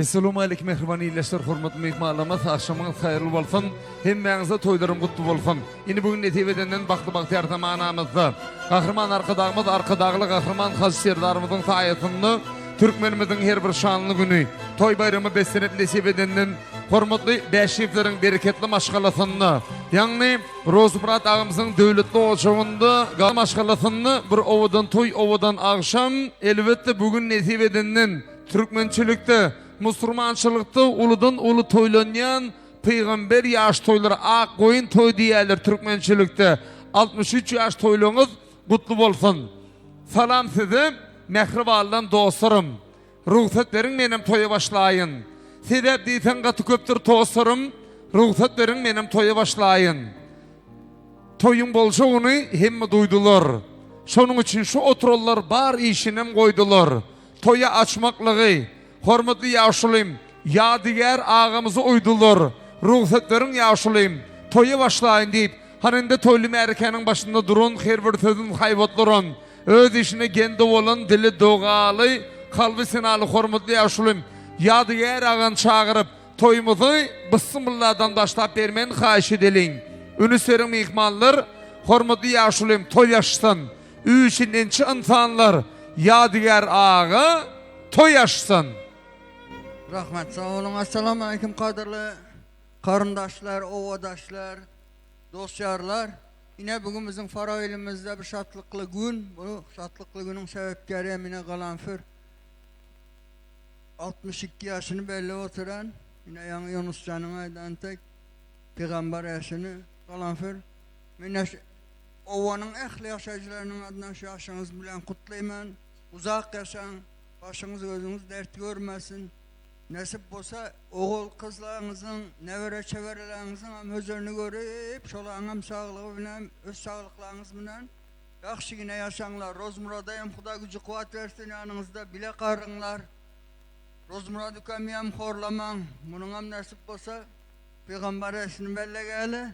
Assalamu alaykum mehriban iyleşler, hormatly mehmanlarymyz, akşamyňyz haýyrly bolsun. Hemmeňize toýlarym gutly bolsun. Indi bugün netibedenden bakly ýartamanyňyzda gahrman arkadagly gahrman has serdarymyzyň saýatyny türkmenimiziň her bir şanly güni toy bayramy beslenip netibedenden hormatly beşipleriň bereketli maşgalasyny, ýagny Rozmurat agymyzyň döwletli oşagynda gal maşgalasyny bir owadan toy owadan akşam elbetde bugün netibedenden Türkmençilikde, Müslümançılıkta uludan ulu toylanyan peygamber yaş toyları ak koyun toy diýerler Türkmençilikde. 63 yaş toyluğunuz kutlu bolsun. Salam size mehribaldan dostlarım. Ruhsat verin benim toya başlayın. Sebep deysen katı köptür dostlarım. Ruhsat verin benim toya başlayın. Toyun bolşoğunu hemme duydular. Şonun için şu oturullar bar işinem koydular. Toya açmaklığı, hormatly ýaşulym, ýadygar ağamyzy uydular. Ruhsat verin ýaşulym, toya başlayın deyip, hanende toyly merkeniň başynda durun, her bir sözün haýwatlaran, öz işine gende bolan, dili dogaly, kalby sinaly hormatly ýaşulym, ýadygar ağan çağırıp, toyumuzy bismillahdan başlap bermeni haýyş edeliň. Ünüserin mehmanlar, hormatly ýaşulym, toy ýaşsyn, üçinçi insanlar, ýadygar ağa toy ýaşsyn. Rahmat, sağ olun. Assalamu alaikum kadirli karındaşlar, ovadaşlar, dostlarlar. Yine bugün bizim Farav elimizde bir şatlıklı gün. Bu şatlıklı günün sebepkari Emine Galanfır. 62 yaşını belli oturan, yine yanı Yunus Can'ın aydan tek peygamber yaşını Galanfır. Yine ovanın ehli yaşayıcılarının adından şu yaşınız bilen kutlayman. Uzak yaşan, başınız gözünüz dert görmesin. Nasip olsa oğul kızlarınızın, nevere çeverelerinizin özlerini görüp, şolağın sağlığı bilen, öz sağlıklarınız bilen yaxşı yine yaşanlar. Rozmuradayım, Huda gücü kuvvet versin yanınızda, bile karınlar. Rozmurad ükamiyem horlaman, bunun hem nasip olsa Peygamber esini belle geli,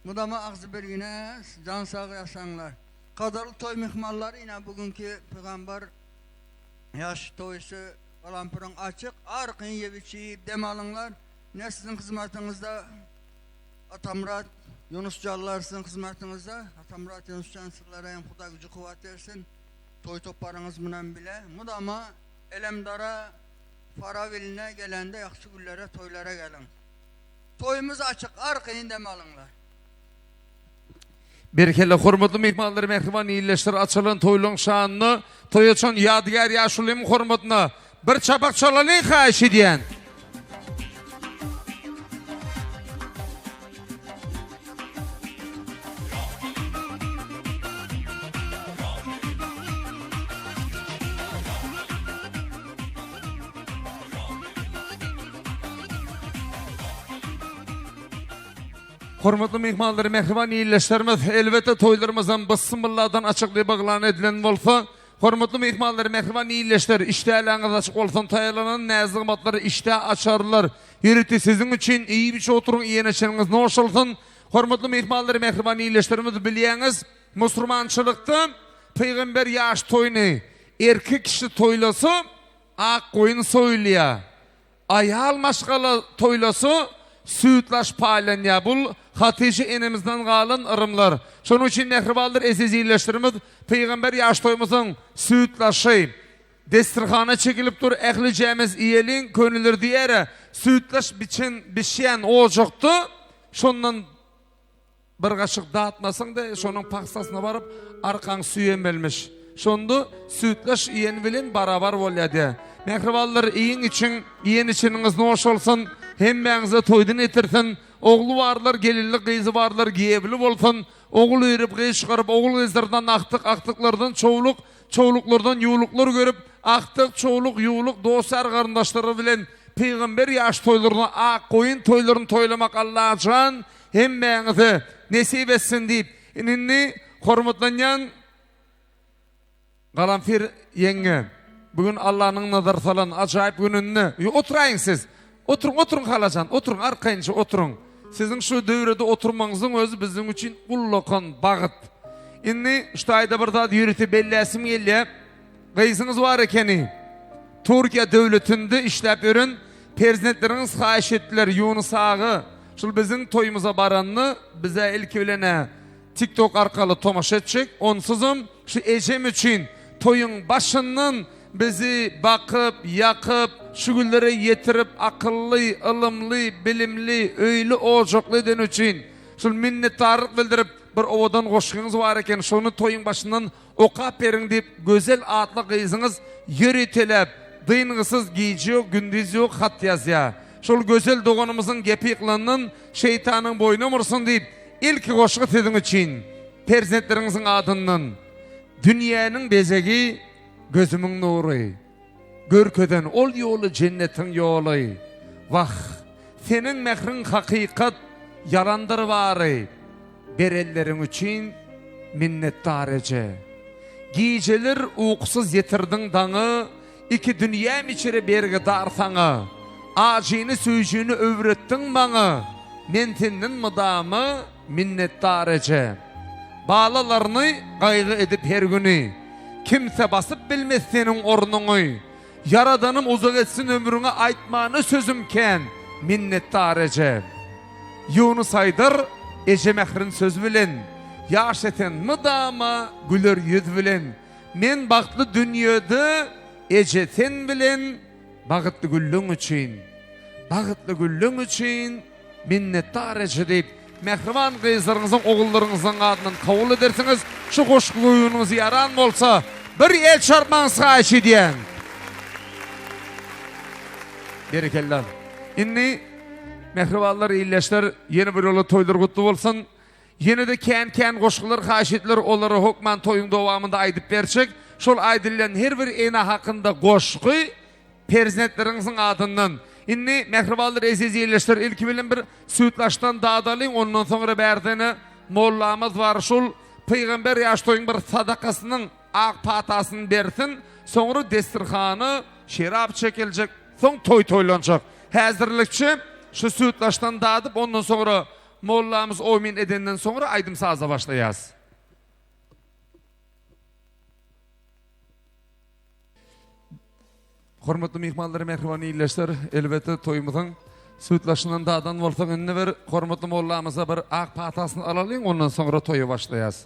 mudama ağzı bir yine can sağ yaşanlar. Kadarlı toy mihmallar yine bugünkü Peygamber yaş toysu Galanfır'ın açık, arkın yeviçi dem alınlar. Ne sizin hizmetinizde Atamrat, Yunus Callar sizin hizmetinizde. Atamrat, Yunus Can sırlara en Huda gücü kuvvet versin. Toy toplarınız bilen bile. Mudama Elemdara Faraviline gelende yakşı güllere, toylara gelin. Toyumuz açık, arkın dem alınlar. Berkele hormatly mehmanlar, mehriban iyleşler, açılan toyluň şanyny, toy üçin ýadygar ýaşulym hormatyna bir çapak çalalyň haýyş edýän. Hormatly mehmanlar, mehriban iyleşlerimiz, elbette toylarımızdan bismillahdan açıkly baglan edilen bolsa, hormatly mehmanlar, mehriban iyleşler, iştäläňiz açyk bolsun, taýlanan näzik matlary iştä açarlar. Ýüreti sizin üçin iyi bir oturuň, ýeneşeniňiz noş bolsun. Hormatly mehmanlar, mehriban iyleşlerimiz, bilýäňiz, Müslümançylykda peýgamber ýaş toyuny erkek kişi toylasy ak goýun soýlýar. Ayal maşgala toylasy süýtlaş paýlanýar. Bul Hatice enemizden galan ırımlar. Şonun için mehriballar eziziyleştirimiz Peygamber yaş toymuzun süýtlaşy. Destirhana çekilip dur, ehli cemiz iyelin könüller diýere süýtlaş biçen oljakdy. Şondan bir gaşyk dağıtmasaň da şonun paksasyna baryp arkaň süýen belmiş. Şonda süýtlaş iýen bilen barabar bolýar. Mehriballar iýin için, iýen içiniňiz noş bolsun. Hemmeňize toýdan etirsin. Oğlu varlar, gelirli kızı varlar, giyebli bolsun. Oğul erip, kız çıkarıp, oğul kızlardan aktıklardan çoğuluklardan yuğuluklar görüp, aktık, çoğuluk, yuğuluk, dostlar, karındaşları bilen Peygamber yaş toylarına, ak koyun toylarını toylamak Allah'a can, hemmeňize nesip etsin deyip, inini hormatlanyan Galanfir yenge, bugün Allah'ın nazar salan acayip gününü, oturayın siz. Oturun halacan, oturun arkayınca oturun. Sizin şu dövrede oturmanızın özü bizim için ullakan bağıt. İnni şu ayda bir daha yürütü bellesim gelye. Kayısınız var ekeni. Türkiye devletinde işlep ürün Perzentleriniz haýyş etdiler Yunus agy. Şol bizim toyumuza baranny bize ilki bilene TikTok arkaly tomaşa etjek. Onsuzum şu ejem üçün toyun başından bizi bakıp, yakıp, şu günlere yetirip akıllı, ılımlı, bilimli, öýli ojokly eden üçün şol minnetdarlyk bildirip bir owadan goşgyňyz bar eken şonu toyun başından okap beriň dip gözel atly gyzyňyz ýöretelep dıyınğısız giyici yok, gündüz yok, hat yazya. Şol gözel doğanımızın gepi yıklanının şeytanın boynu vursun deyip ilk koşku tedin için perzentlerinizin adından dünyanın bezegi gözümün nuru görköden ol yolu cennetin yolu vah senin mehrin hakikat yalandır varı berellerin için minnettar ece giyiciler uykusuz yetirdin dağı iki dünya içeri berge darsaňa, ajyny söýjüni öwretdiň baňa, men senden mydamy minnetdar ece. Balalaryny gaýgy edip her güni, kimse basyp bilmez seniň ornuňy. Yaradanım uzak etsin ömrüňe aýtmany sözümken minnetdar ece. Yunus Aydar eje mehrin söz bilen, ýaş eten mydamy güler ýüz bilen. Men bagtly dünýede ece sen bilen bagıtlı güllüň üçün minnetdar ece deyip mehriban gyzlaryňyzyň ogullaryňyzyň adynyň kabul edersiňiz şu goşky goýunuňyz yaran bolsa bir el çarpmaňyz haýyş edýän berekellah inni mehribanlar illeşler yeni bir ýola toýlar gutly bolsun yine de kän goşkylar haýyş etdiler olary hokman toýuň dowamynda aýdyp berçek. Şol aýdylan her bir ena hakynda goşky perzentleriňiziň adyndan. Inni mehribanlar eziz ýerleşler ilki bilen bir süýtlaşdan dadalyň ondan soňra bärdeni mollamyz bar şol peýgamber ýaş toýuň bir sadakasynyň ak patasyny bersin soňra destirhany şerap çekiljek soň toy toýlanjak. Häzirlikçi şu süýtlaşdan dadyp ondan soňra mollamyz oýmin edenden soňra aýdym saza başlaýas. Hormatly mehmanlar, mehriban ýerleşler, elbette toýumyzyň süýtlaşyndan dadan bolsaň indi bir hormatly mollamyza bir ak patasyny alalyň, ondan soňra toýa başlaýas.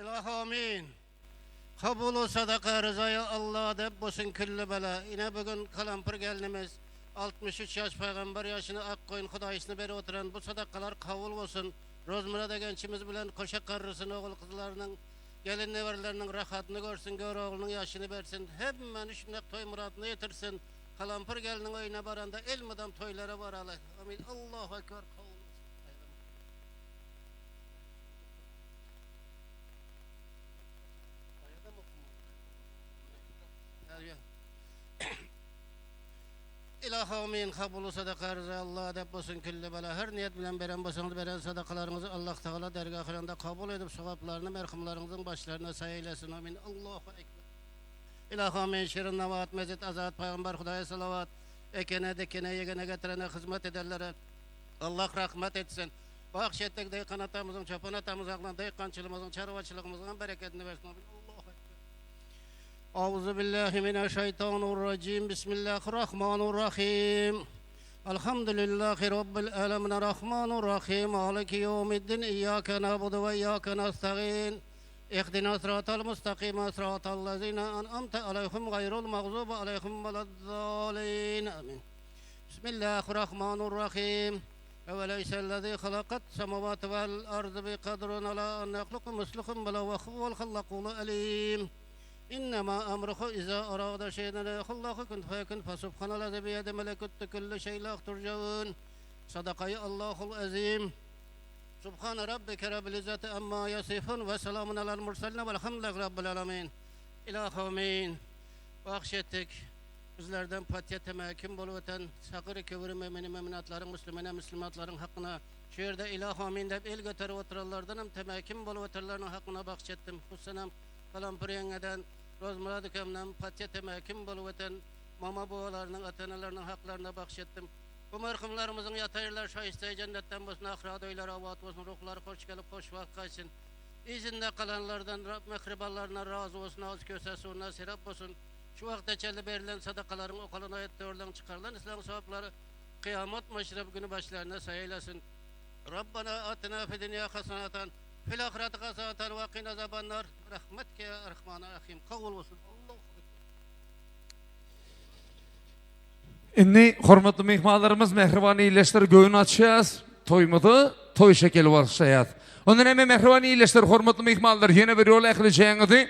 İlahi amin. Kabul sadaka rızaya Allah dep bolsun külli bela. Ine bugün kalampır gelnimiz 63 yaş peygamber yaşını ak koyun Hudaýysyny beri oturan bu sadakalar kabul bolsun. Rozmurada gençimiz bilen koşak karrysyn ogul kızlarynyň gelin newerleriniň rahatyny görsün, gör oğlunyň yaşyny bersin. Hemmen şundak toy muradyny ýetirsin. Kalampır gelniň öýüne baranda elmidam toylara baralar. Amin. Allahu ekber. İlahi amin. Kabulu sadaka rıza Allah dep bolsun külli bela. Her niyet bilen beren bolsaňyz beren sadakalarınızı Allah Taala dergahynda kabul edip sowaplarını merhumlaryňyzyň başlaryna say eylesin. Amin. Allahu ekber. İlahi amin. Şirin navat mezit azat peygamber Hudaýa salavat ekene dekene yegene getirene hizmet ederlere Allah rahmet etsin. Bahşettek deýkan atamyzyň çopan atamyzyň aglan deýkançylygymyzyň çarwaçylygymyzyň bereketini bersin. Amin. أعوذ بالله من الشيطان الرجيم بسم الله الرحمن الرحيم الحمد لله رب العالمين الرحمن الرحيم مالك يوم الدين إياك نعبد وإياك نستعين اهدنا الصراط المستقيم صراط الذين أنعمت عليهم غير المغضوب عليهم ولا الضالين آمين بسم الله الرحمن الرحيم أوليس الذي خلق السماوات والأرض بقدر على أن يخلق مثلكم بل هو الخلاق العليم إنما أمره إذا أراد شيئا أن يقول له كن فيكن فسبحان الذي بيده ملكوت كل شيء لا ترجعون صدق الله العظيم سبحان ربك رب العزة عما يصفون وسلام على المرسلين والحمد لله رب العالمين İlahi amin. Bahşettik bizlerden patiye temekkün boluwatan sakır köwür müminatlaryň müslümanlaryň hakyna şu ýerde ilahi amin dep el göterip oturarlardan hem temekkün boluwatarlaryň hakyna bahşetdim. Husanam Kalampıryaňdan Rozmurad kömden patiye temekkün boluwatan mama bowalarynyň ata-analarynyň haklaryna bahşetdim. Bu merhumlarymyzyň ýataýlar şaýysty jennetden bolsun, ahiret öýleri awat bolsun, ruhlary hoş gelip hoş wagt gaýsyn. izinde kalanlardan mehriballarına razı olsun, ağız kösesi serap olsun. Şu vakte çelde verilen sadakaların okulun ayette oradan çıkarılan İslam sevapları kıyamet maşrab günü başlarına sayılasın. Rabbana atina fid dünya hasenatan fil ahireti hasenatan ve qina azabannar. Rahmetke ya Rahmanir Rahim. Kabul olsun. Allahu Inni hormatly mehmanlarımız mehriban iyileştir göğün açacağız. Toymadı, toy şekeli başlayat. Ondan hemen mehriban iyileştir hormatly mehmanlar yine bir yol ehleyeceğinizi.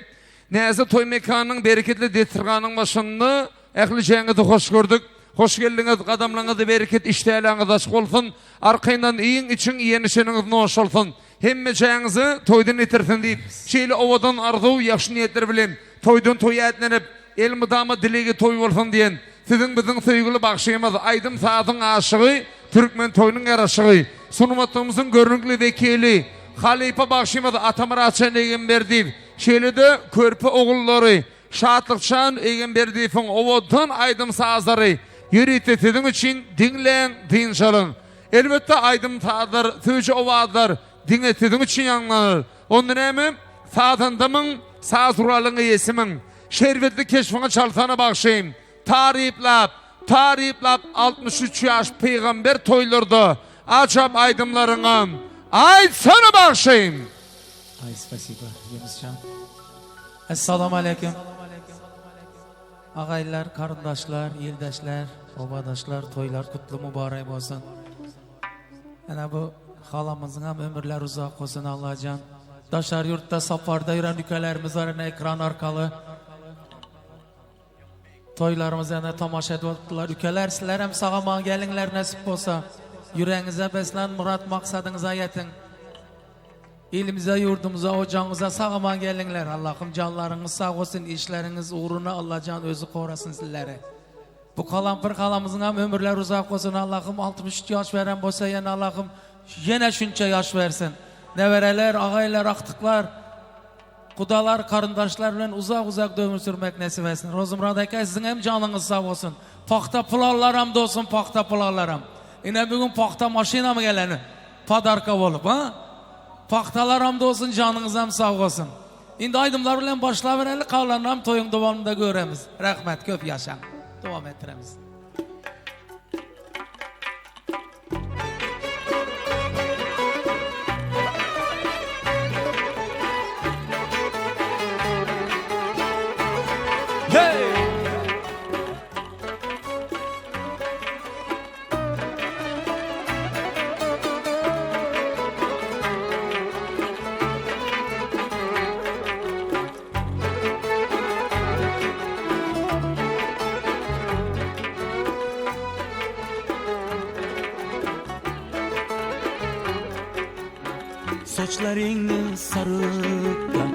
Neyse toy mekanının bereketli detirganın başını ehleyeceğinizi hoş gördük. Hoş geldiniz, qadamlarınızda bereket, iştahlarınız açık olsun. Arkayından iyin için iyenişiniz noş olsun. Hemmeceğinizi toydan itirsin deyip, şeyli ovadan arzu, yaxşı niyetler bilen, toydan toy etlenip, el mıdama dilegi toy olsun diyen, sizin bizim sevgili bakışımız, Aydım Saat'ın aşığı, Türkmen toyunun yaraşığı, sunumatımızın görünüklü vekili, Halife bakışımız Atamar Açan Egenber deyip, şeyli de körpe oğulları, Şatlıkçan Egenber deyipin ovadan Aydım Sazları, yürüyte sizin için dinleyen, dinşalın. Elbette Aydım Sazlar, sözcü ovazlar, dinle sizin için yanlanır. Onun emin, Saatındamın, saz uralını yesimin, şerbetli keşfine çalsana bakışayım. Tariflap 63 yaş peygamber toylardı. Acap aydımlarına. Ay sana bakışayım. Ay, spasiba, Yunuscan. Assalamu alaikum. Ağaylar, karındaşlar, yeldaşlar, obadaşlar, toylar kutlu mübarek olsun. Ana bu halamızın hem ömürler uzak olsun Allah'can. Daşar yurtta safarda yürüyen ülkelerimiz var ekran arkalı. Toylarımız yana tamaşa ediyorlar. Ülkeler sizler hem sağaman gelinler nasip olsa. Yüreğinize beslen, murat maksadınıza yetin. İlimize, yurdumuza, ocağınıza sağaman gelinler. Allah'ım canlarınız sağ olsun, işleriniz uğruna Allah can özü korasın sizlere. Bu kalampır kalamızın hem ömürler uzak olsun Allah'ım. 63 yaş veren olsa yine Allah'ım yine şunca yaş versin. Nevereler, ağaylar, aktıklar, kudalar, karındaşlarla uzak ömür sürmek nasip etsin. Rozumradaki sizin hem canınız sağ olsun. Pakta pularlarım da olsun, pakta pularlarım. Yine bugün pakta maşina mı geleni? Padarka olup ha? Paktalarım da olsun, canınız hem sağ olsun. Şimdi aydımlar ile başla vereli kavlarını toyun devamında göremiz. Rahmet köp yaşam. Devam ettiremiz. Soçlaringni sarıkdan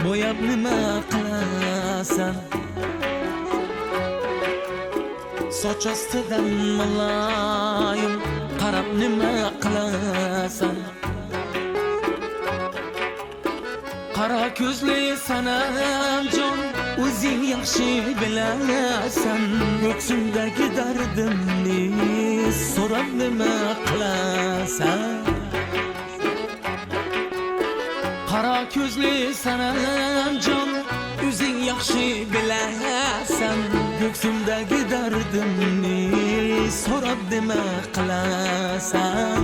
boyab nima qilasan? Soch ostidan muloyim qarab nima qilasan? Qara ko'zli sanamjon o'zing yaxshi bilasan. Ko'ksimdagi dardimni so'rab nima qilasan? Qara ko'zli sanamjon o'zing yaxshi bilasan. Ko'ksimdagi dardimni so'rab nima qilasan?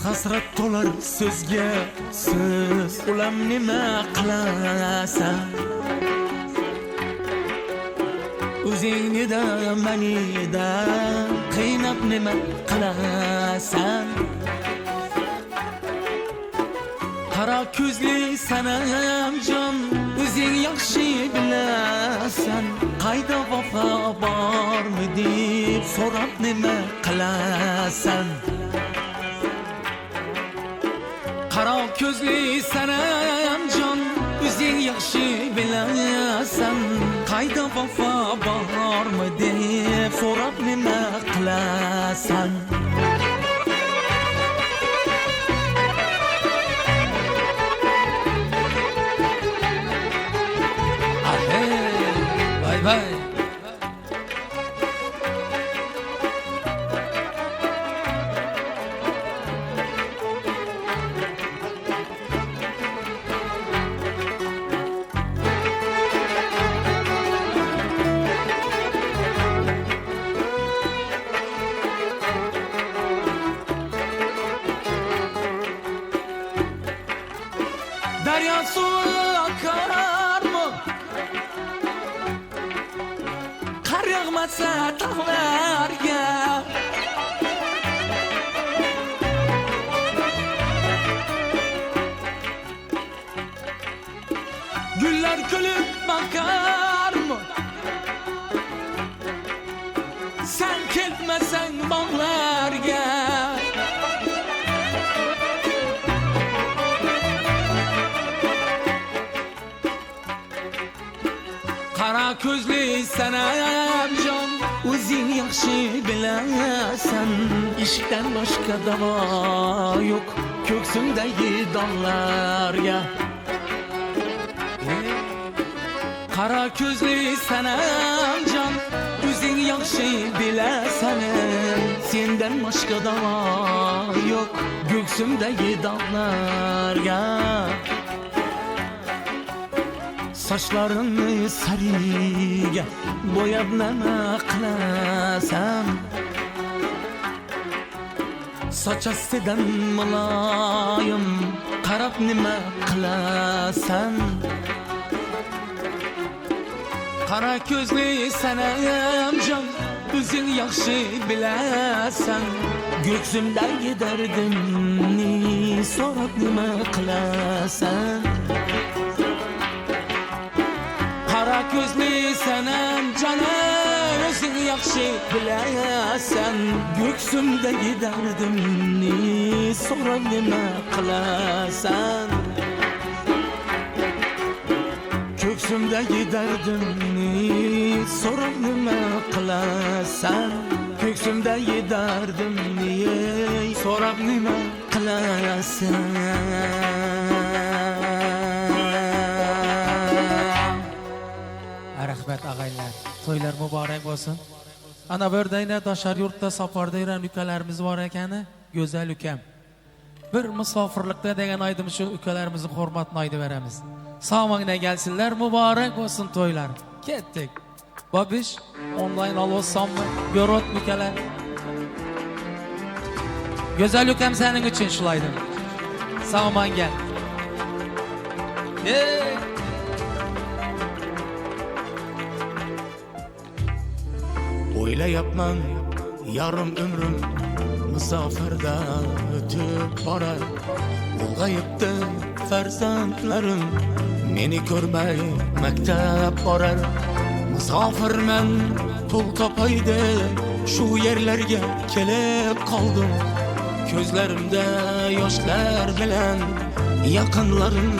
Hasrat to'lar so'zga so'z ulam nima qilasan? O'zingni da meni da qiynab nima qilasan? Qara ko'zli sanamjon o'zing yaxshi bilasan. Qayda vafo bormi deb so'rab nima qilasan? Qara ko'zli sanam jon o'zing yaxshi bilasan qayda vafo bormi deb so'rab nima qilasan Vay vay. Derya su akar mı? Kar yağmasa tağlarga Güller gülüp bakar mı? Sen ketmesen bağlarga Qara ko'zli sanam jon o'zing yaxshi bilasan ishqdan boshqa davo yo'q ko'ksimdagi donlarga Qara ko'zli sanam jon o'zing yaxshi bilasan sendan boshqa davo yo'q ko'ksimdagi donlarga Saçlarını sarıya boyab nima qilasan Soch ostidan muloyim qarab nima qilasan Qara ko'zli sanam jon o'zing yaxshi bilasan ko'ksimdagi dardimni so'rab nima qilasan Qara ko'zli sanam jonim o'zing yaxshi bilasan ko'ksimdagi dardimni so'rab nima qilasan Ko'ksimdagi dardimni so'rab nima qilasan Ko'ksimdagi dardimni so'rab nima qilasan Rahmat ağaylar. Toylar mübarek olsun. Ana bördeyne taşar yurtta saparda yürən ülkelerimiz var ekeni. Güzel ülkem. Bir misafirlikte degen aydım şu ülkelerimizin hormatını aydı veremiz. Sağmağına gelsinler mübarek olsun toylar. Kettik. Babiş online alıyorsam mı? Görot ülkeler. Güzel ülkem senin için şulaydım. Sağman gel. O'ylayapman yarım ömrüm musafirda o'tib borar ulg'ayibdi farzandlarim meni ko'rmay maktab borar musofirman pul topaydi shu yerlarga kelib qoldim ko'zlarimda yoshlar bilan yaqinlarim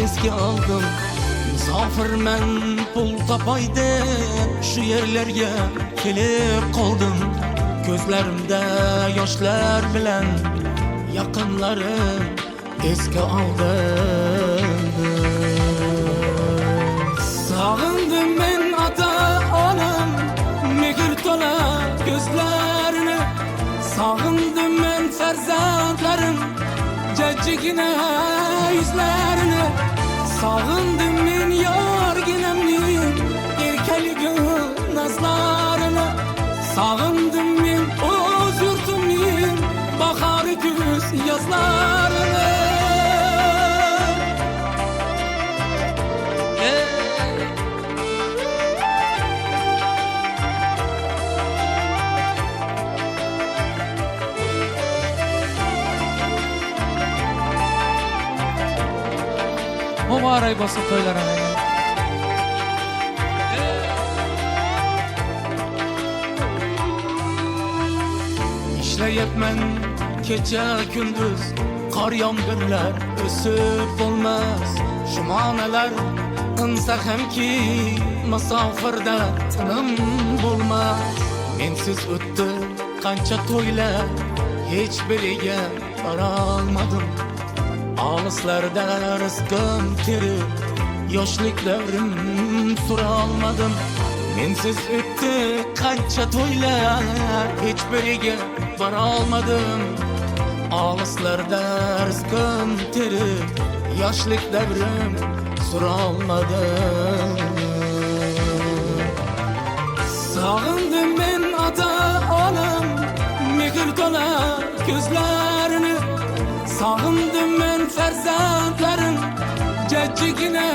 esga oldim musofirman pul topaydi şu yerlerge kelip kaldım Gözlerimde yoshlar bilan yaqinlarim esga oldim Sağındım men ata onam mehr tola gözlerini Sağındım men farzandlarim jajjigina yüzlerini Sağındım men yorginamning erkaligi nazlarını Sağındım men o'z yurtimning bahar kuz yozlarini Mübarek olsun toylar ağaylar. İşleyepmen gece gündüz Kar yağmurlar ösüp olmaz Şumaneler ınsa hem ki Masafirda tınım bulmaz Mensiz öttü kança toylar Hiç biriga varalmadım Ağızlarda rızkım tirip Yoshlik devrim suralmadım Mensiz öttü kança toylar Hiç biriga varalmadım Ağızlarda rızkım tirip Yoshlik devrim suralmadım Sağındım ben ata-onam Mehir tola gözlerini Sağındım ben farzandlarım Cecigine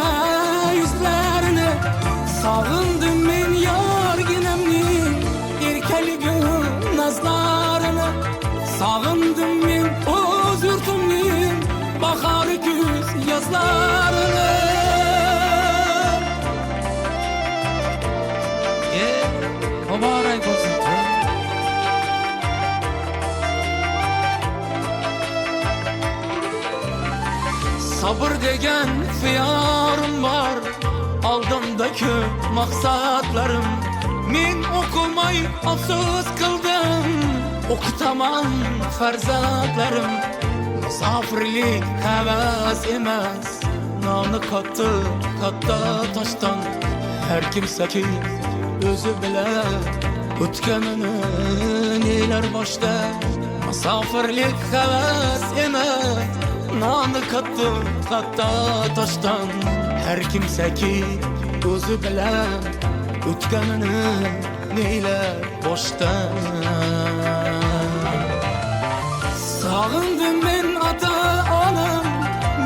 yüzlerini Sağındım ben yorginemnin Erkeligin nazlarını Sağındım ben öz yurtumnin Bahar güz yazlarını Mübarek olsun. Sabır degen fiyarım var Aldımdaki maksatlarım Men okumay afsus kıldım Okutamam farzatlarım Musafirlik heves emas Nani kattı katta taştan Her kimseki özü bilen Ötkenini neler başta Musafirlik heves emas Nani kattı katta taştan Her kimseki özü bilen Ötkenini neler başta Sağındım ben ata-onam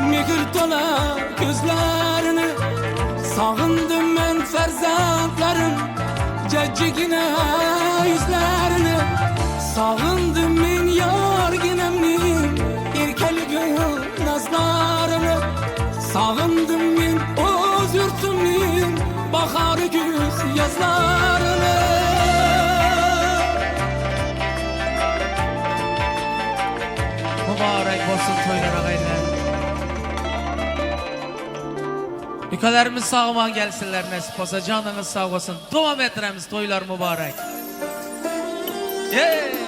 Mehir tola gözlerini Sağındım ben farzandlarım Cecigine yüzlerini Sağındım ben yorginemnin Erkeligin nazlarını Sağındım ben öz yurtumnin Bahar güz yazlarını Mübarek olsun toylar ağaylar. Ülkelerimiz sağıma gelsinler nasip olsa canınız sağ olsun. Devam ettiremiz toylar mübarek. Yeah.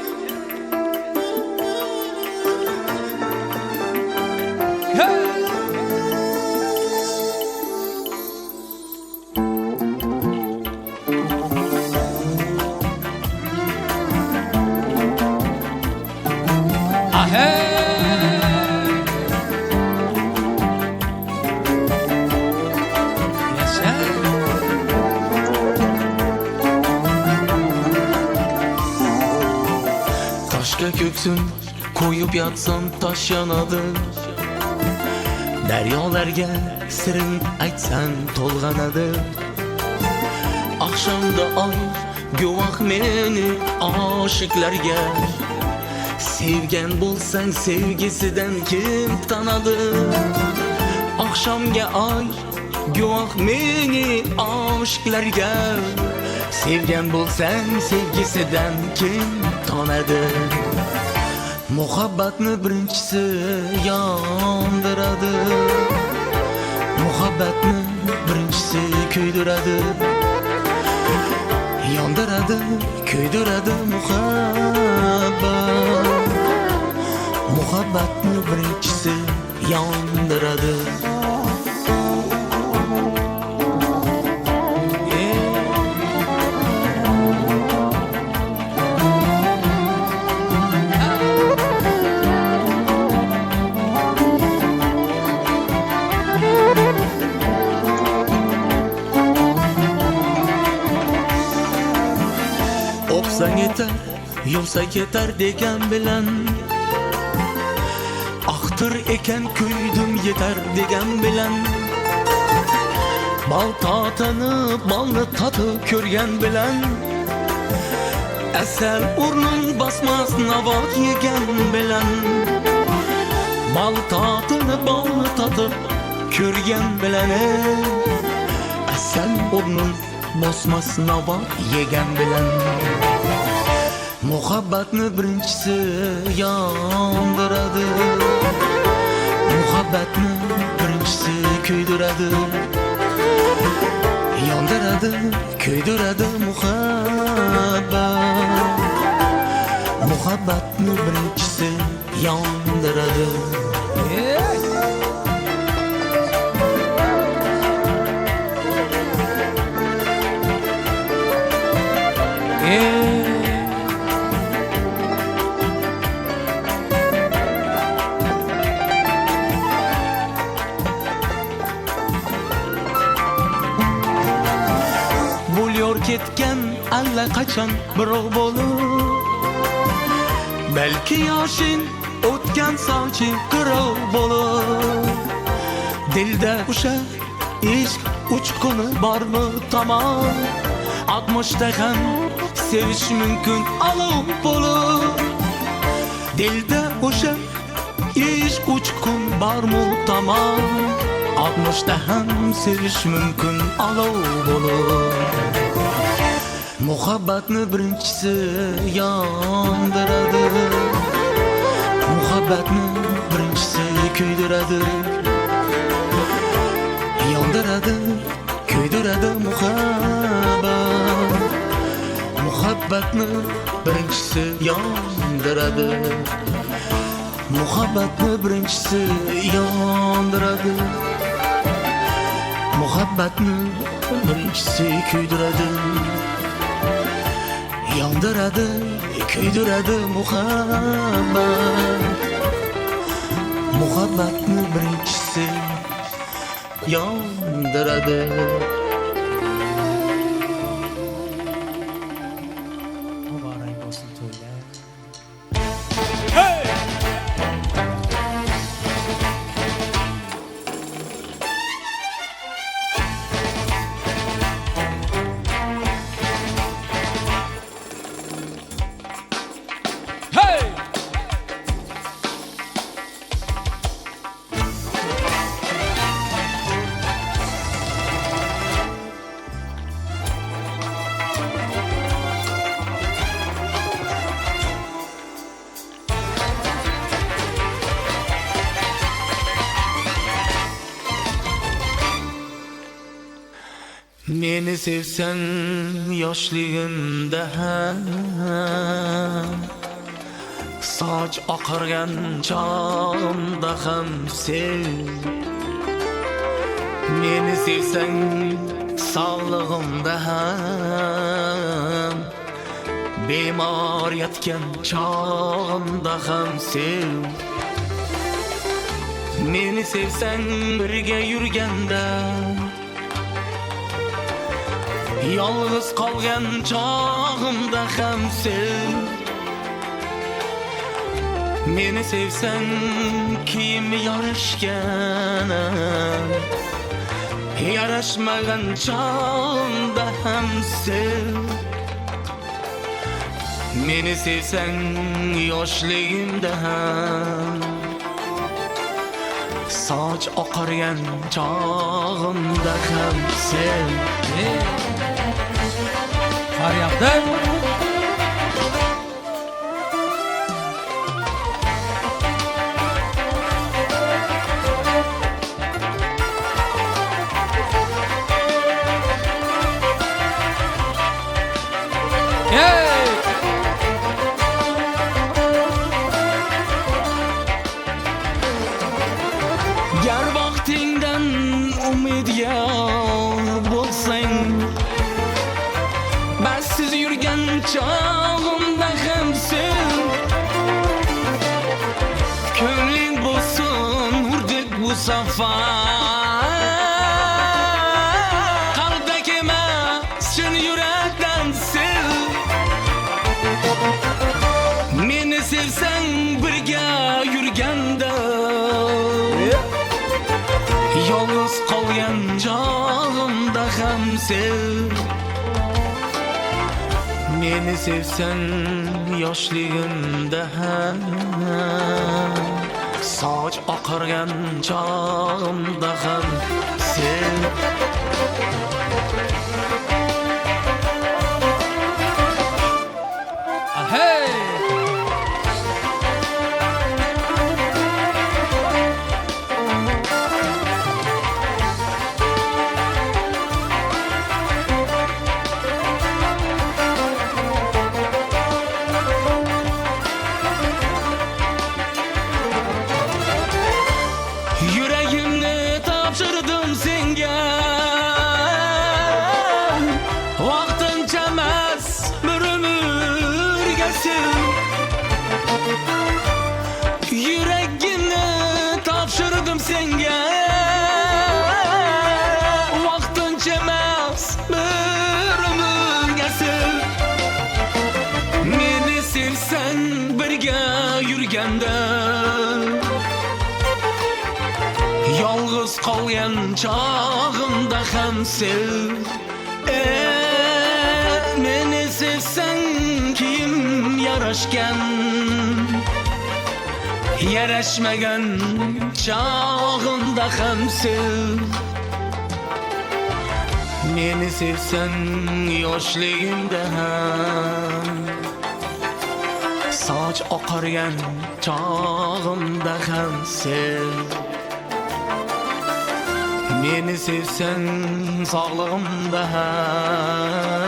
Taşka köksün koyup yatsam taş yanadı Deryalarga sirin aytsan to'lg'anadi Akşamda ay guvoh meni oshiqlarga Sevgan bo'lsang sevgisidan kim tanadi Akşamga ay guvoh meni oshiqlarga Sevgan bo'lsang sevgisidan kim tanadi Muhabbatni birinchisi yondiradi Muhabbatni birinchisi kuydiradi Yondiradi, kuydiradi muhabbat Muhabbatni birinchisi yondiradi Opsang yeter, yursa ketar degan bilan Axtir ekan kuydim yetar degan bilan Bal tatini, balni tatib ko'rgan bilan Asal o'rnin basmas navot yegan bilan Bal tatini, balni tatib ko'rgan bilan Asal o'rnin basmas navot yegan bilan Muhabbatni birinchisi yondiradi. Muhabbatni birinchisi kuydiradi. Yondiradi, kuydiradi muhabbat. Muhabbatni birinchisi yondiradi. Bo'lyor ketgan allaqachon birov bo'lib, balki yoshing o'tgan sochi qirov bo'lib, dilda o'sha ishq uchquni bormi tamom, 60'da ham sevish mumkin olov bo'lib, dilda o'sha ishq uchqun bormi tamom, 60'da ham sevish mumkin olov bo'lib. Muhabbatni birinchisi yondiradi. Muhabbatni birinchisi kuydiradi. Yondiradi, kuydiradi muhabbat. Muhabbatni birinchisi yondiradi. Muhabbatni birinchisi yondiradi. Muhabbatni birinchisi kuydiradi. Yondiradi, kuydiradi muhabbat. Muhabbatni birinchisi yondiradi. Muborak bo'lsin to'ylar. Meni sevsen yoshligimda ham, soch oqargan chog'imda ham sev. Meni sevsen sog'lig'imda ham, bemor yotgan chog'imda ham sev. Meni sevsen birga yurganda, yolg'iz qolgan chog'imda ham sev. Meni sevsang kiyim yarashgan, yarashmagan chog'imda ham sev. Meni sevsang yoshligimda ham, soch oqargan chog'imda ham sev. Faryapda Gar vaqtingdan umidga bo'lsang, bassiz yurgan chog'imda ham sev. Ko'ngling bo'lsin urdek bu safar, qalbdagi emas chin yurakdan sev. Meni sevsang birga yurganda, yolg'iz qolgan chog'imda ham sev. Meni sevsang yoshligimda ham, soch oqargan chog'imda ham sev. Hey! gelsin. Yüreğimi tapşırdım senge. Vaktın çemez bir ömür gelsin. Meni sevsen birge yürgende, yalğız kalgan çağımda hem sev. Meni sevsen kim yaraşken, yaraşmagan çağımda hem sev. Meni sevsen yoshligimda ham, soch oqargan chog'imda ham sev. Meni sevsen sog'lig'imda ham,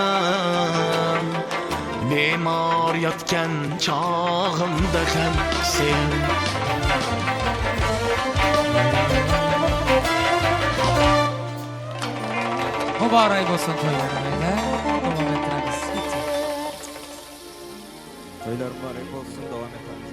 bemor yotgan chog'imda ham sev. Mübarek olsun toylarına. Devam ettiremiz. Toylar mübarek olsun, devam etamiz.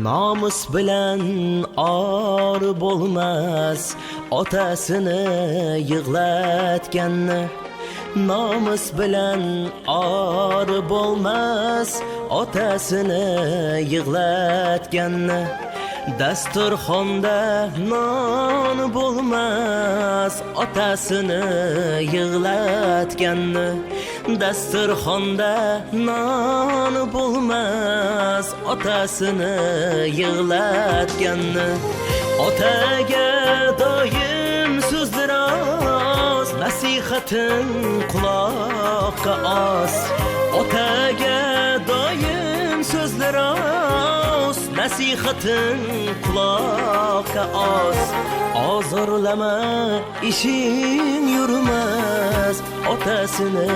Namus bilen ar bolmaz, otasını yığlatganni. Namus bilen ar bolmaz, otasını yığlatganni. Dasturxonda non bolmaz, otasını yığlatganni. Dasturxonda non bulmaz, otasını yığlatganni. Otaga doim so'zlar oz, nasihatin quloqqa oz. Otaga doim so'zlar oz, nasihatin quloqqa oz. Ozorlama işin yurmaz, otasını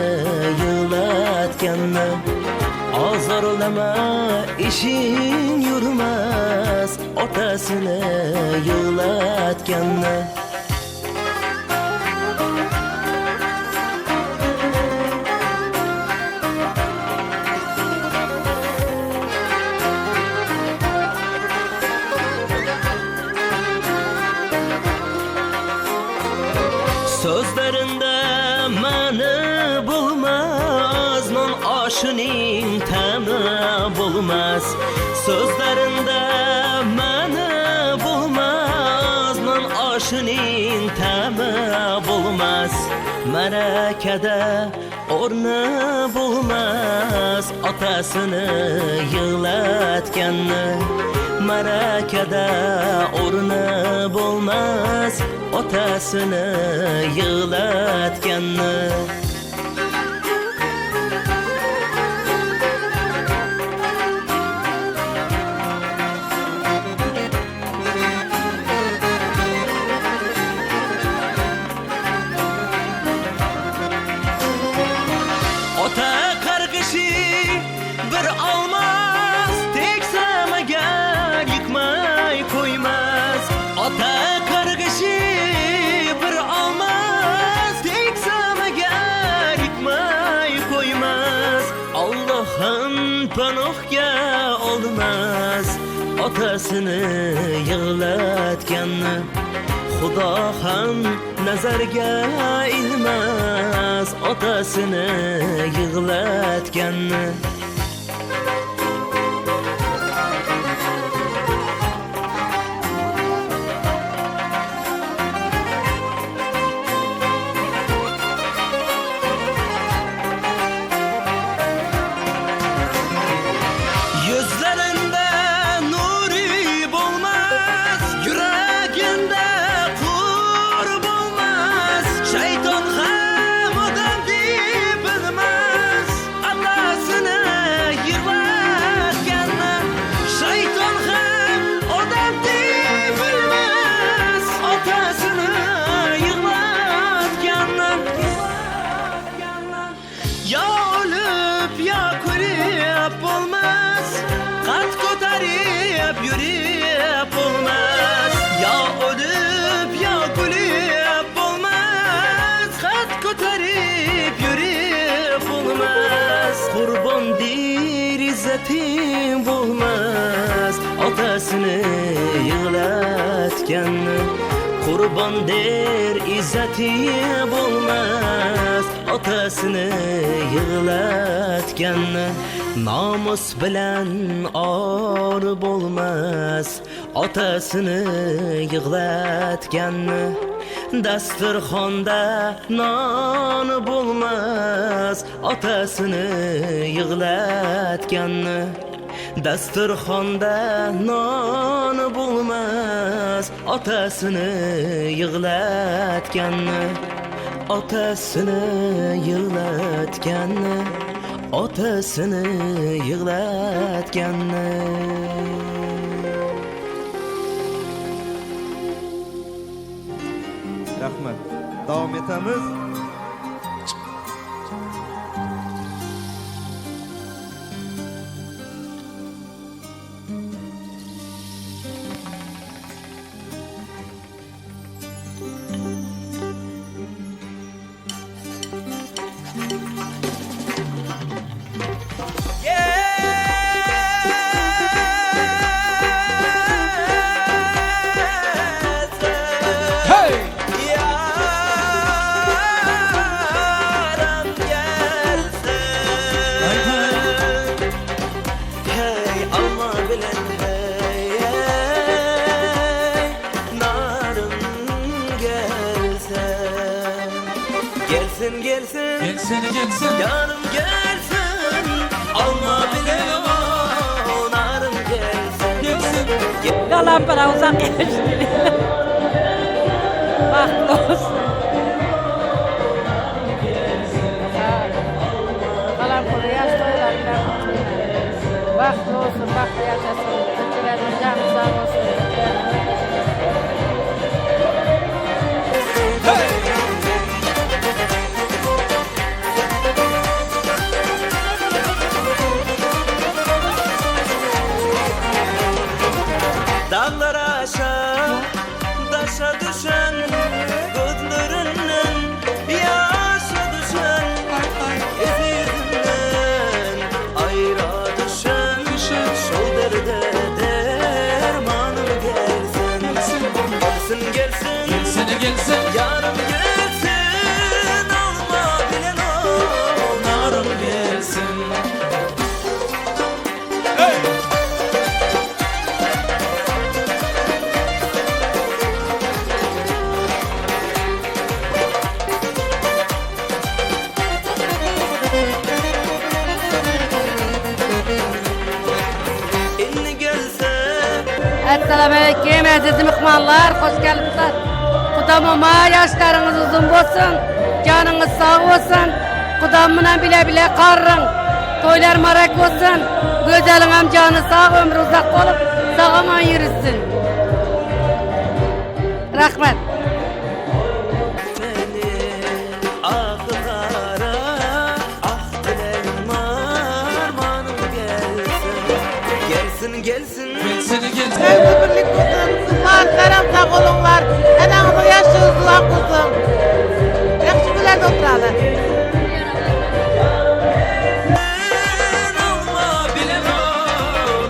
yığlatganni. Ozorlama işin yurmaz, otasını yığlatganni. Sözlerinde mani bulmaz, non aşının tamı bulmaz. Sözlerinde mani bulmaz, non aşının tamı bulmaz. Merakede ornu bulmaz, otasını yığlatganni. Merakede ornu bulmaz, otasını yığlatganni. Ota qarg'ishi bir olmaz, teksamaga yıkmay koymaz. Ota qarg'ishi bir olmaz, teksamaga yıkmay koymaz. Allah'ın panohga olmaz, otasını yığlatganni. Xudo ham nazarga ilmas, otasını yığlatganni. Yüzlerinde nuri bulmaz, yüreğinde kur bulmaz. Şeytan hem adam değil. izzetin bulmaz otasını yığlatken kurban der izzeti bulmaz otasını yığlatken namus bilen or bulmaz otasını yığlatken dasturxonda non bulmaz otasını yığlatken dasturxonda non bulmaz otasını yığlatken otasını yığlatken otasını yığlatken Rahmet. Devam etamiz. Gelsin. Yanım gelsin, alma bile o narım gelsin. Kalan para uzak geçti. Bahtlı olsun. Kalan para yaş toylarıyla bahtlı olsun, bahtlı yaşasın. Türkülerin canı sağ olsun. Dağlar aşağı, daşa düşen gözlerinden yaşa düşen yüzünden ayra düşen şol derde dermanım gelsin yarım gelsin alma bilen o narım gelsin. Selamünaleyküm aziz mihmanlar, hoş geldiniz. Kudamama yaşlarınız uzun olsun, canınız sağ olsun. Kudamına bile bile karrın, toylar marak olsun. Güzelin canı sağ, ömrü uzak olup sağaman yürüsün. Rahmet. Gelsin. Sevgi birlik olsun, kızlar, selam sağ olunlar. Enağımı yaşıyoruz, dua kuzum. Yakşı gülen oturalım. Alma bilen o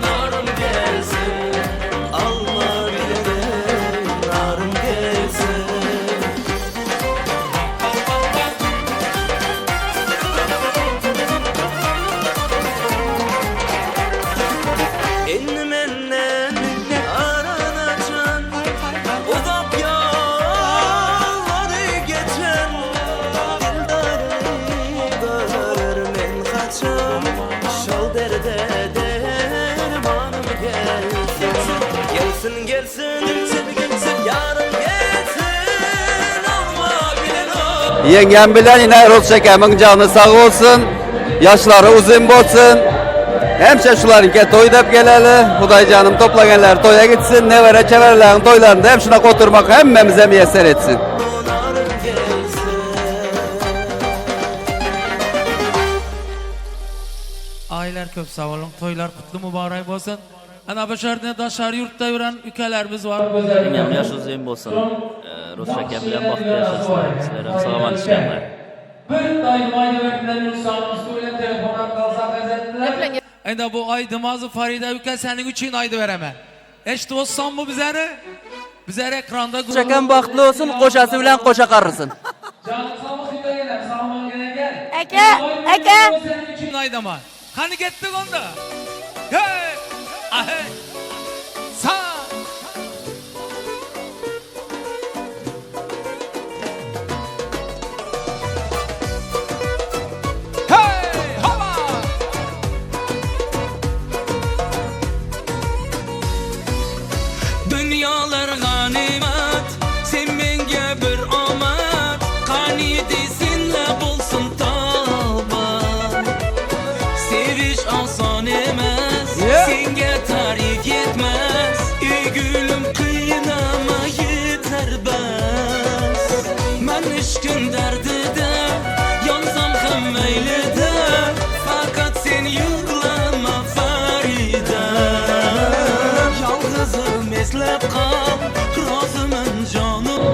narım gelsin. Alma bilen narım gelsin. Enmenden aranacan uzak yolları geçen dildarı görmen kaçan şol derde dermanım gelsin yarım gelsin alma bilen o. Yengem bilen yine Rus çekemin canı sağ olsun, yaşları uzun olsun. Hemşe şularınki toy dep geleli, Huday canım toplaganlar toya gitsin, nevere çeverlerin toylarında hem şuna oturmak hemmemize müyesser etsin. Aileler köp sağ olun, toylar kutlu mübarek olsun. Ana başarıda daşar yurtta yürüyen ülkelerimiz var. Yengem yaş uzun olsun. Rus çekem bilen bakti yaşasın. Sizlerim sağaman işlemler. Bir daim ayda verdiler Yunus'un stüdyo telefondan kalsak gazetler. Ayda bu aydımazı Faride Ükel senin için aydı veremem. Eşit olsan mı bizleri? Bizleri ekranda... Çeken baktlı olsun, koşası bilen koşa karırsın. Canım sağlık hüda gelen, sağlaman gelen. Eke. Senin için aydıma. Hani gittik onda? Hey! Ahe! Sağ! Hey! Hava! Dünyalar ganimet, sen menge bir amat. Kaniydi senle bulsun tabat. Seviş asan emez, senge tarik etmez. Ey gülüm kıynama yeter bas. Men işkin derdide, yansam hem meylide. Fakat sen yıglama Faride. Yalnızım eslep kal, razımın canım.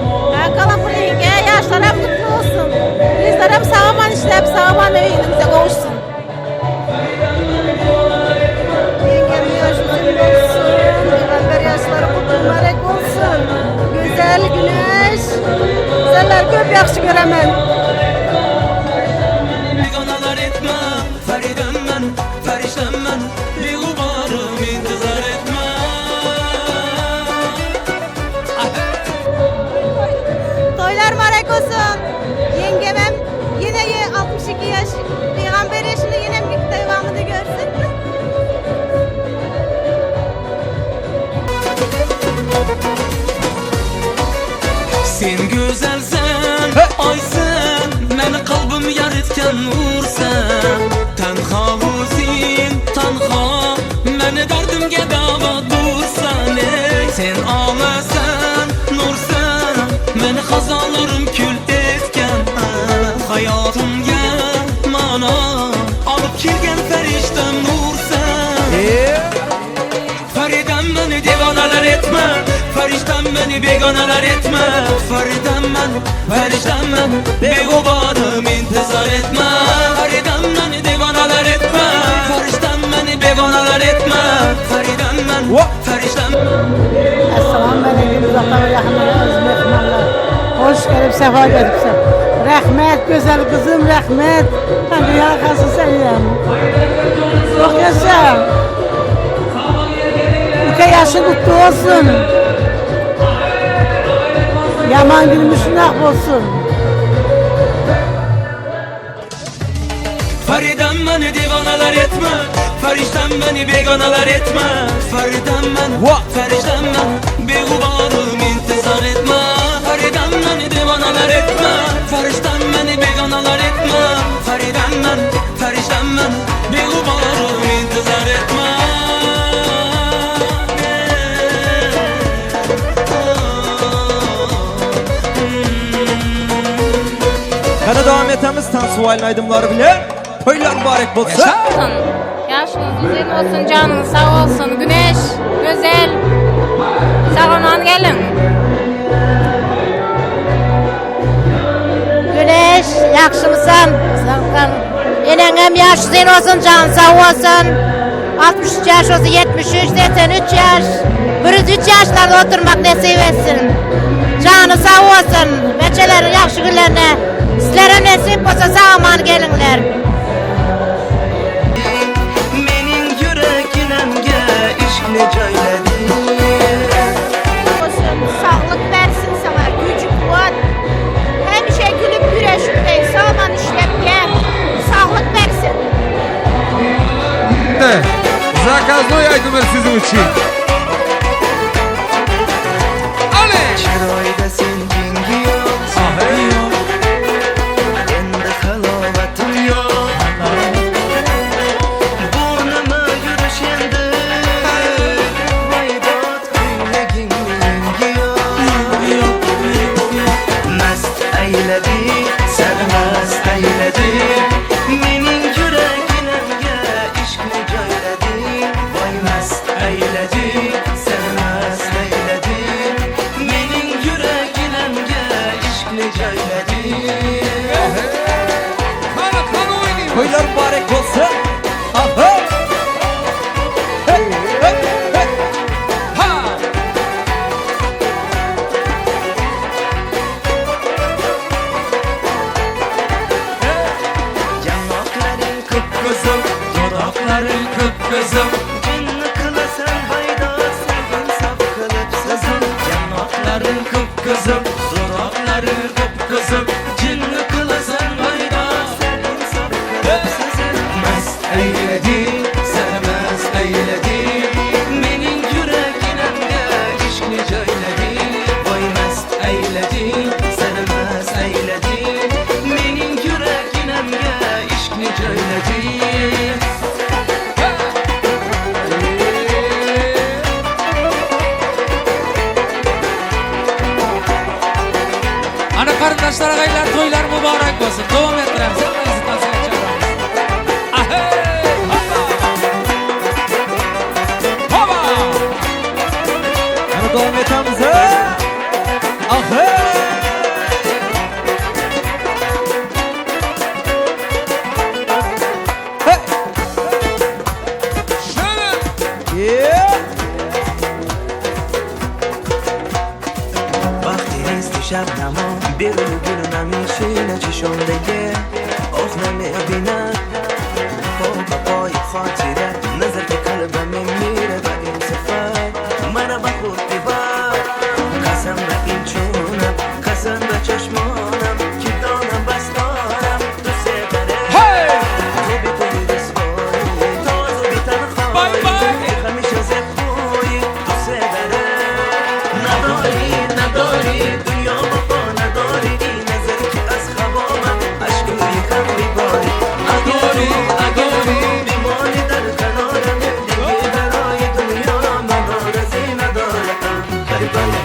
Kalan yenge yaşlara mutlu olsun. Bizler sağaman işlep sağaman evimize kavuşsun. Yengemin yaşı uzun olsun. Peygamber yaşları mübarek olsun. Güzel güneş. Güzeller köp yaxşı göremem. Begonalar etme, Faridem ben, Fariştem ben. Bir umarım intizar etme. Toylar mübarek olsun. Yengemem yine 62 yaş. Peygamber yaşını yine devamını görsün. Sen güzelsen, ay sen. Meni kalbim yaritken nur sen. Tenha sen, tenha. Meni derdimge dava dursan ey. Sen ağlasan, nur sen. Meni hazalarım kül etken. Hayatımga mana alıp kelgen feriştem nur sen. Faridem beni devonalar etme. Fariştem beni begonalar etme. Faridem ben, fariştem ben. Begubanım intizar etme. Faridem beni devonalar etme. Fariştem beni begonalar etme. Faridem ben, fariştem. Assalamu aleyküm zaten rahmetiniz mehmanlar. Hoş gelip sefa gelipsen. Rahmet güzel kızım rahmet. Hadi ya kalsın sen ya. Çok yaşa. Ülke yaşı kutlu olsun. Yaman gülmüşün ak olsun. Faridem beni divanalar etme. Fariştem beni begonalar etme. Faridem ben, fariştem ben. Begubanım intizar etme. Faridem beni divanalar etme. Fariştem beni begonalar etme. Faridem ben, fariştem ben. Begubanım intizar etme. Kana devam etemiz tan sualin aydımları bile. Toylar mübarek bolsun. Yaşınız uzun olsun, canınız sağ olsun. Güneş, güzel. Sağlaman gelin. Güneş, yakşı mısın? Yenengem yaş uzun olsun, canın sağ olsun. 63 yaş olsun, 73, 83 yaş. 103 yaşlarda oturmak nasip etsin. Canı sağ olsun. Meçelerin yakşı günlerine. Sizlere nasip olsa sağlaman gelinler. Menin yüreğinemge işkini cöyledi. Sağlık versin sana, güç, kuvvet. Hemşe gülüp güreşip de sağman işlep ye. Sağlık versin. Zakazlı aydılar sizin için. Çiroyda sen dengi yok, sen yok. Bende halavatım yok. Burnuma yürüşende Vaydat kuylegin yengi yok. Mest eyledi, sermest eyledi. Menin yüreğinemge işkini göyledi. Vay mest eyledi, sermest eyledi. Menin yüreğinemge işkini göyledi. Toylar mübarek bolsun. Aha. زندگی آخ نمیبینم پا پای خاطره نظر که قلبم میره و این سفر مرا با خود ببر قسم به این چونم قسم به چشمانم که دانم بس دارم تو سبره تو بی تو رسوایی تازو بی تنخوایی همیشه زبوی تو سبره نداری دنیا با نداری این نظر که از خوابم عشقوی کم بیباری اداری بیمانی در کنارم دیگه برای دنیا من آرزی ندارم کربله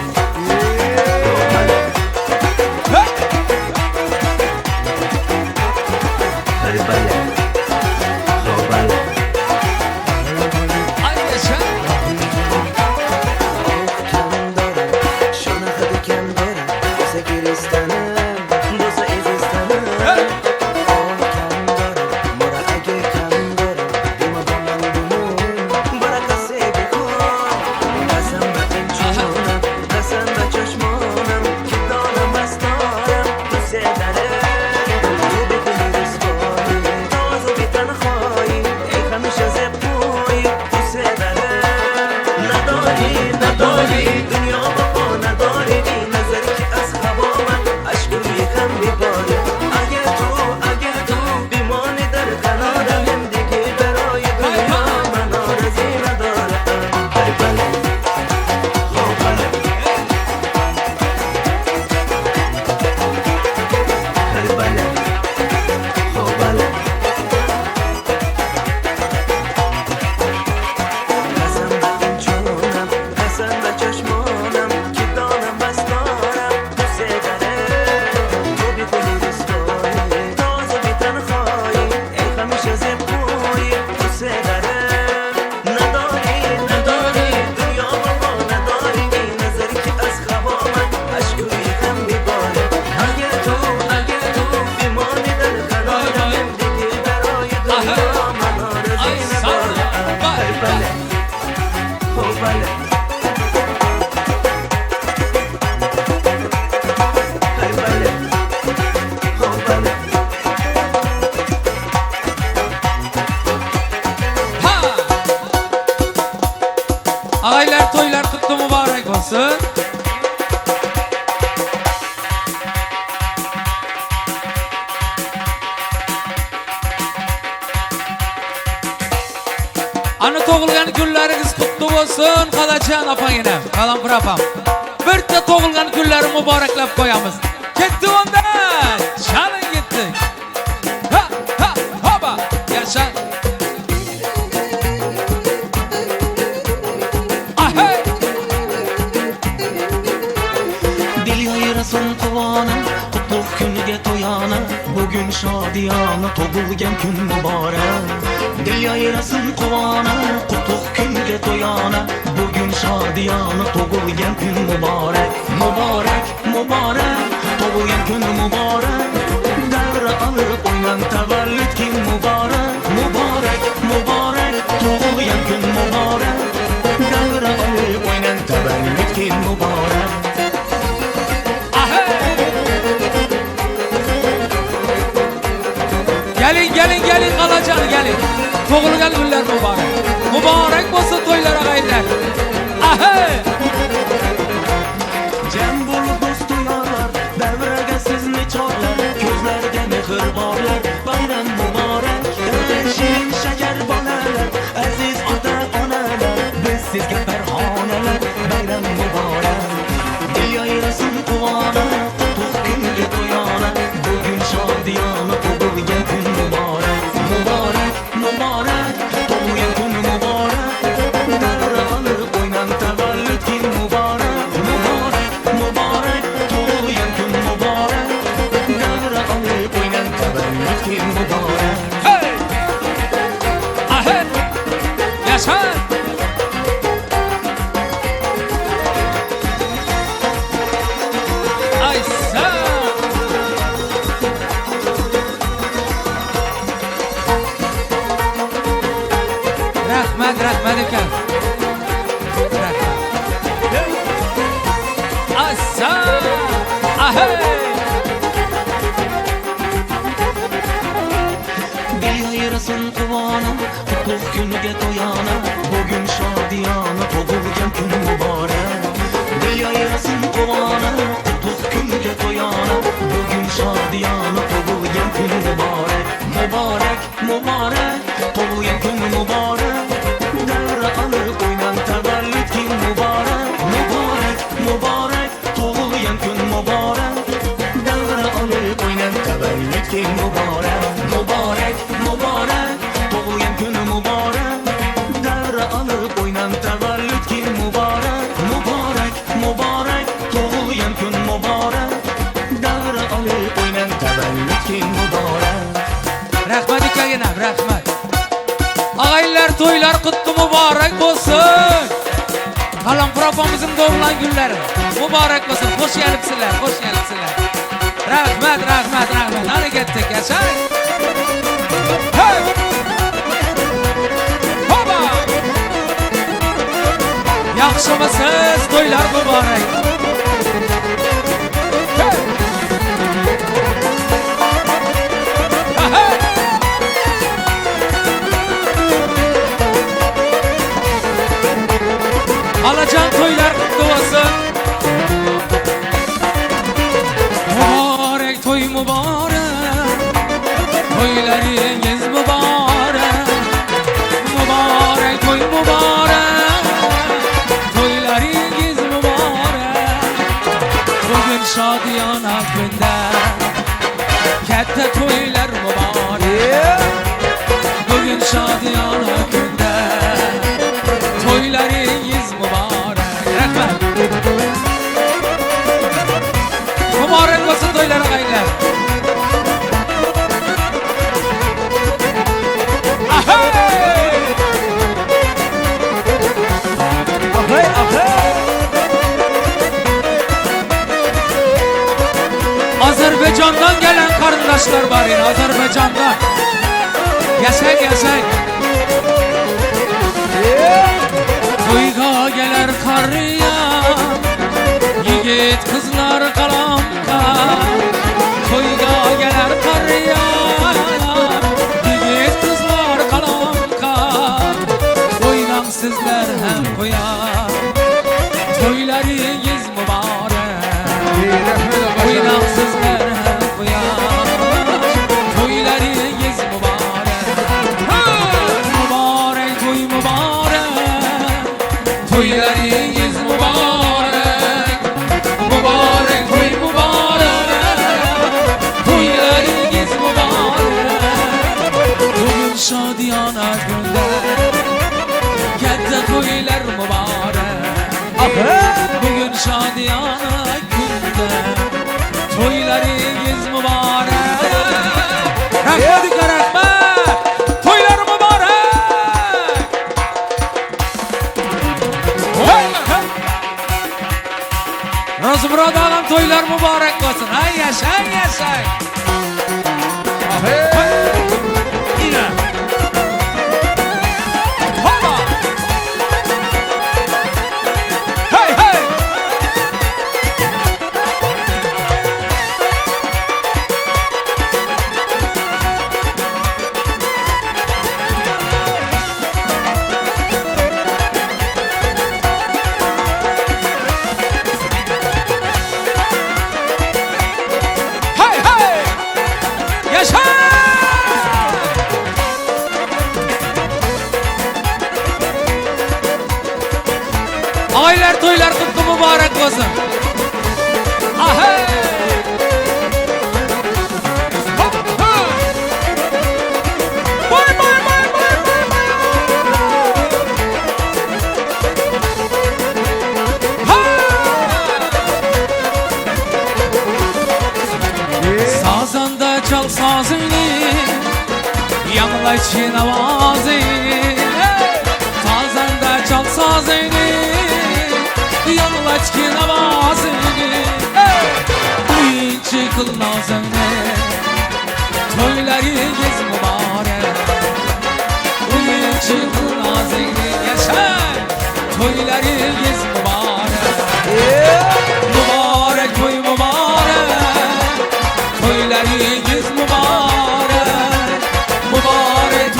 Ağaylar toylar kutlu mübarek olsun. Ana toğulgan günleriniz kutlu olsun. Kalaçan apayına, Kalampır apam. Bir de toğulgan günleri mübareklep koyamız. Gitti ondan. Şanın gitti. Ha ha haba. Yaşan. Son kuvana, kutluk günüge toyana bugün şadiyana, tug'ilgan kun muborak Dil yayrasın kuvana, kutluk günüge toyana bugün şadiyana, tug'ilgan kun muborak Muborak, muborak, tug'ilgan kun muborak Davra alib o'ynan tavallud kun muborak Muborak, muborak, tug'ilgan kun muborak Davra alib o'ynan tavallud kun muborak Gelin Kalaçan gelin. Toğulgan günler mübarek. Mübarek olsun toylar ağaylar. Ahey! Cem bulup dostu yarlar, devrege sizni çorlar, gözlerge mehir barlar, bayram mübarek. Şirin şeker banalar, aziz ota onalar, biz sizge perhaneler, bayram mübarek. Dil yayrasın kuvana, kutluk günge toyana, bugün şadiyana, tug'ilgan kun muborak Muborak, muborak, tug'ilgan kun muborak Davra olib o'ynan tavallud kun muborak Muborak, muborak, tug'ilgan kun muborak Davra olib o'ynan tavallud kun muborak Hey! Ahey! Yaşa! Aysa! Rahmet ekan. Assa! Ahey! yaşasın kuvana, kutluk günüge toyana. Bugün şadiyana, tug'ilgan kun muborak. Dil yaşasın kuvana, kutluk günüge toyana. Bugün şadiyana, tug'ilgan kun muborak. Muborak, muborak, tug'ilgan kun muborak. Davra alıp oynan tavallud kun muborak. Muborak, muborak, tug'ilgan kun muborak. Davra alıp oynan tavallud kun muborak. Muborak, muborak, tug'ilgan kun muborak. Davra alıp oynan tavallud kun muborak. Muborak, muborak, tug'ilgan kun muborak. Davra alıp oynan tavallud kun muborak. Rahmat ikagenam, rahmat. Ağaylar, toylar kutlu mübarek olsun. Kalampur apamızın doğrulan günleri mübarek olsun. Hoş gelipsizler, hoş gelipsizler. Rahmat, rahmat, rahmat. Harekettik, yaşar. Hey! Hoba! Yaxşımısınız, toylar mübarek. Hey! Hey! Alacan toylar kutlu olsun. Mübarek toy mübarek, toylarınız mübarek. Mübarek toy mübarek, toylarınız mübarek. Bugün şadiyana günde, katta toylar mübarek. Bugün şadiyana günde, toylarınız mübarek. Rahmet. Mübarek olsun toylar ağaylar. Ahey! Ahey, ahey. Azerbaycan'dan gelen kardeşler var yine Azerbaycan'dan. Yaşayın, yaşayın. Toyga geler karıya, yigit kızlar kalamka. Toyga geler karıya, yigit kızlar kalamka. Oynan sizler hem koya, toylarınız mübarek. Oynan sizler hem koya, toylarınız mübarek. Mübarek toy mübarek, toylarınız mübarek. Mübarek toy mübarek, toylarınız mübarek. Bugün şadiyana günde, katta toylar mübarek. Bugün şadiyana günde, toylarınız mübarek. Rahmet, rahmet, toylar mübarek. Razmurad ağam toylar mübarek olsun. Ay yaşay, yaşay. Yine. Hopa. Hey, hey. Hey, hey. Yaşa. Ağaylar toylar kutlu mübarek olsun. Ahey. Hop, ha. Bay, bay, bay, bay, bay, bay. Ha. Sazanda çal sazını, yanla için avazını. Sazanda çal sazını, yanla için avazını. Oyuncu kıl nazını, toylarınız mübarek. Oyuncu kıl nazını, yaşa, toylarınız mübarek. Mübarek toy mübarek, toylarınız mübarek. Mübarek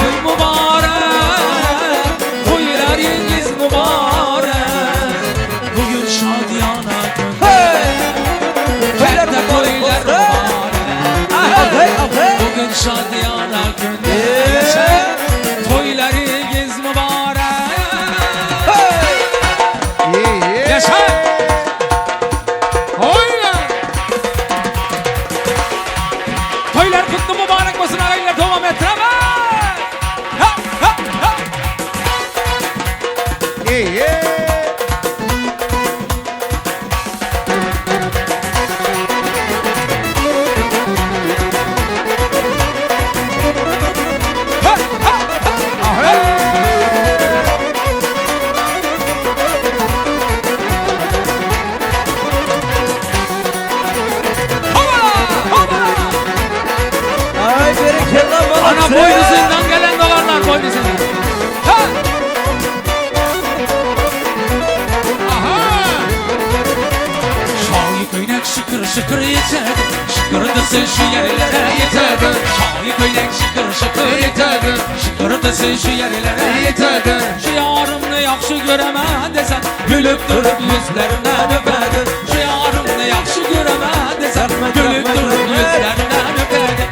Şıkırtısı şu yerlere yeterdi. Şahi köylek şıkır şıkır yeterdi. Şıkırtısı şu yerlere yeterdi. Şu yarımını yaxşı göremem desen, gülüp durup yüzlerinden öperdi. Şu yarımını yaxşı göremem desen, gülüp durup yüzlerinden öperdi.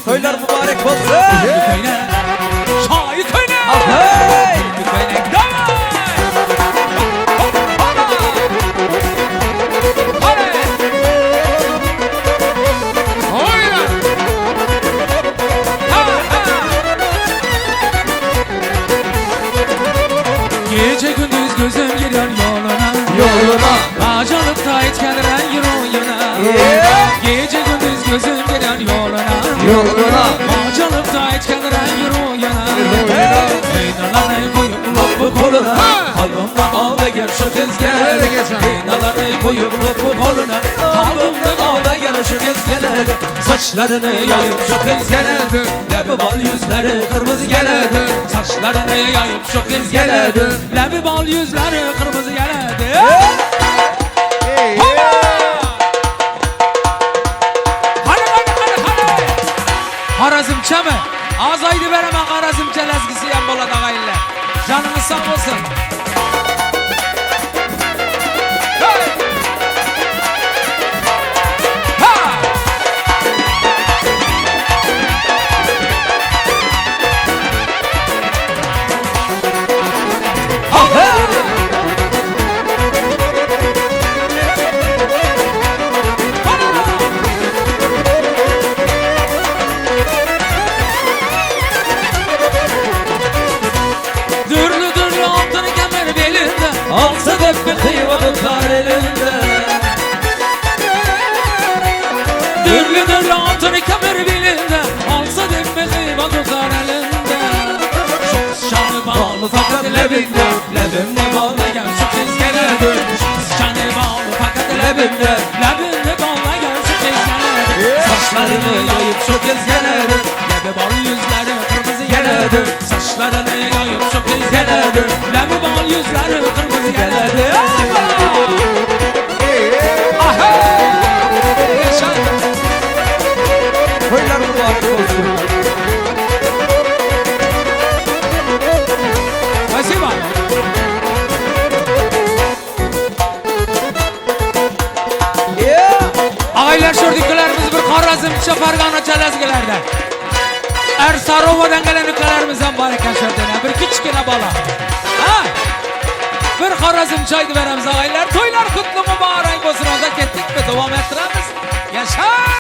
Toylar mübarek olsun. Şahi köylek. Hey! Köylek davay. Gece gündüz gözüm gidiyor yoluna. Acalıp da etken rengi oyuna. Gece gündüz gözüm gidiyor yoluna. Acalıp da etken rengi oyuna. Heynalarını koyup lopu koluna. Kalbimden al ve gel şu kız gel. Heynalarını koyup lopu koluna. Kalbimden al ve gel şu kız gel. Saçlarını yayıp şu kız gel. Lebi bal yüzleri kırmızı gel. Saçlarını yayıp şu kız gel. Lebi bal yüzleri kırmızı gel. Harazım çemi. Azaydı veremem Harazım çelezgisi yan bolada gayille. Canınız sağ olsun. Alsa hep bir kıyvadıklar elinde. Dürlü altını kemer belinde. Alsa hep bir kıyvadıklar elinde. Şanı bağlı fakat lebinde. Lebinde bağlı gel şu kız gele. Şanı bağlı fakat lebinde. Lebinde bağlı gel şu kız gele. Saçlarını yayıp şu kız gele. Lebi bal yüzleri kırmızı gele. Saçlarını yayıp şu kız gele. Lebi bal yüzleri kırmızı gele. Toylar mübarek olsun. Спасибо. Ağaylar şördüklerimiz bir Karazımça Fargana çelezgilerde. Ersarova'dan gelen ülkelerimizden bariken şördüğüne bir küçüküne bala. Ha? Bir Karazımçaydı veremiz ağaylar. Toylar kutlu mübarek olsun. Orada kettik mi devam ettiremiz. Yaşa!